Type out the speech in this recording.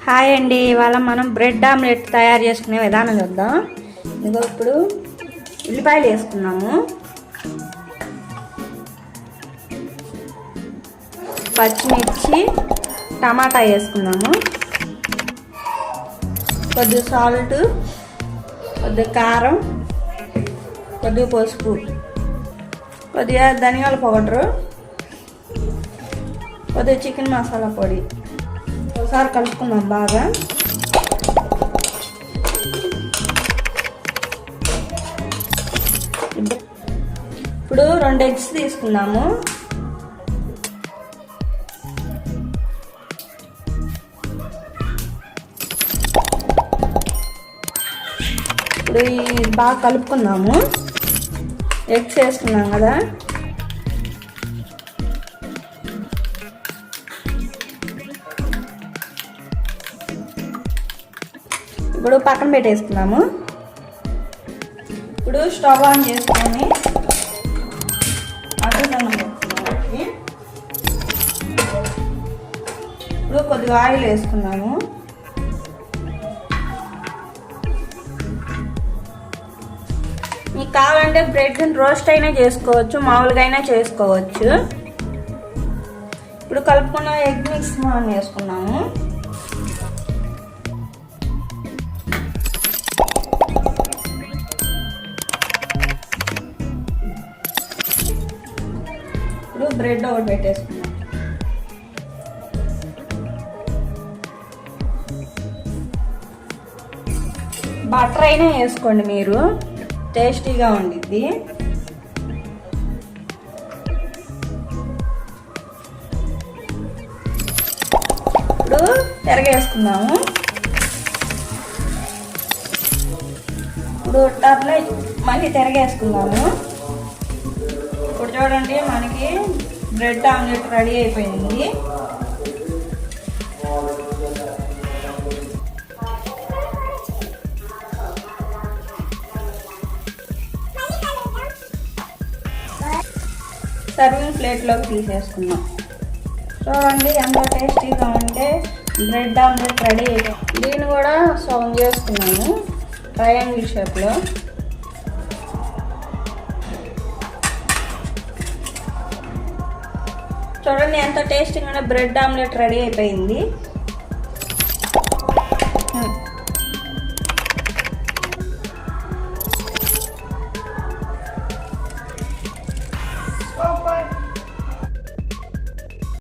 Hi అండి, ఇవాళ మనం బ్రెడ్ ఆమ్లెట్ తయారు చేసుకునే విధానం చూద్దాం. ఇదిగో ఇప్పుడు ఉల్లిపాయలు వేసుకున్నాము, పచ్చిమిర్చి, టమాటా వేసుకున్నాము, కొద్దిగా సాల్ట్, కొద్దిగా కారం, కొద్దిగా పసుపు, కొద్దిగా ధనియాల పౌడరు, కొద్దిగా చికెన్ మసాలా పొడి. ఒకసారి కలుపుకుందాం బాగా. ఇప్పుడు 2 ఎగ్స్ తీసుకున్నాము. ఇప్పుడు బాగా కలుపుకుందాము. ఎగ్స్ వేసుకున్నాం కదా, ఇప్పుడు పక్కన పెట్టేసుకున్నాము. ఇప్పుడు స్టవ్ ఆన్ చేసుకొని ఇప్పుడు కొద్దిగా ఆయిల్ వేసుకున్నాము. మీకు కావాలంటే బ్రెడ్ రోస్ట్ అయినా చేసుకోవచ్చు, మామూలుగా అయినా చేసుకోవచ్చు. ఇప్పుడు కలుపుకున్న ఎగ్ మిక్స్ మనం వేసుకున్నాము. ఇప్పుడు బ్రెడ్ ఒకటి పెట్టేసుకున్నాం. బటర్ అయినా వేసుకోండి, మీరు టేస్టీగా ఉండిద్ది. ఇప్పుడు తిరగేసుకున్నాము. ఇప్పుడు టర్న్ మళ్ళీ తిరగేసుకున్నాము. ఇప్పుడు చూడండి, మనకి బ్రెడ్ ఆమ్లెట్ రెడీ అయిపోయింది. సర్వింగ్ ప్లేట్లోకి తీసేసుకున్నాం. చూడండి ఎంత టేస్టీగా ఉంటే బ్రెడ్ ఆమ్లెట్ రెడీ అయిపోయింది. దీన్ని కూడా సర్వ్ చేసుకున్నాము ట్రయాంగిల్ షేప్లో. చూడండి ఎంత టేస్టీగా బ్రెడ్ ఆమ్లెట్ రెడీ అయిపోయింది.